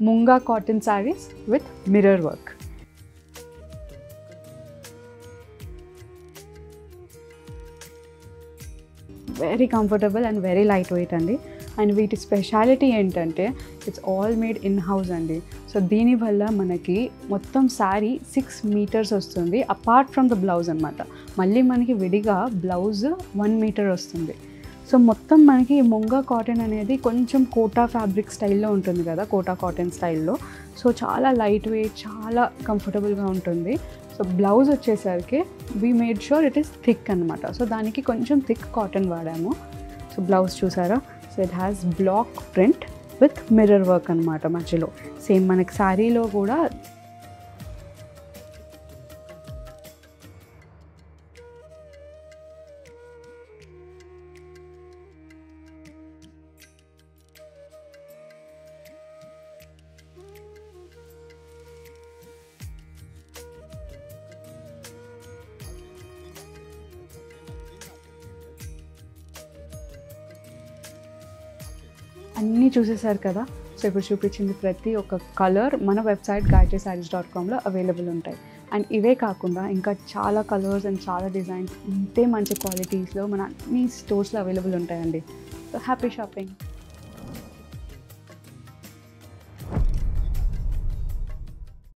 Munga cotton sarees with mirror work. Very comfortable and very lightweight అండి. And వీటి speciality ఏంటంటే it's all made in house అండి. So దీనివల్ల మనకి మొత్తం శారీ 6 మీటర్స్ వస్తుంది అపార్ట్ ఫ్రమ్ ద బ్లౌజ్ అనమాట. మళ్ళీ మనకి విడిగా బ్లౌజ్ 1 మీటర్ వస్తుంది. సో మొత్తం మనకి ముంగా కాటన్ అనేది కొంచెం కోటా ఫ్యాబ్రిక్ స్టైల్లో ఉంటుంది కదా, కోటా కాటన్ స్టైల్లో. సో చాలా లైట్ వెయిట్, చాలా కంఫర్టబుల్గా ఉంటుంది. సో బ్లౌజ్ వచ్చేసరికి we made sure it is thick అనమాట. సో దానికి కొంచెం థిక్ కాటన్ వాడాము. సో బ్లౌజ్ చూసారా, so it has block print with mirror work అనమాట మధ్యలో. సేమ్ మనకి శారీలో కూడా అన్నీ చూసేసారు కదా. సో ఇప్పుడు చూపించింది ప్రతి ఒక్క కలర్ మన వెబ్సైట్ gayatri-sarees.comలో అవైలబుల్ ఉంటాయి. అండ్ ఇవే కాకుండా ఇంకా చాలా కలర్స్ అండ్ చాలా డిజైన్స్ ఇంతే మంచి క్వాలిటీస్లో మన అన్ని స్టోర్స్లో అవైలబుల్ ఉంటాయండి. So happy shopping.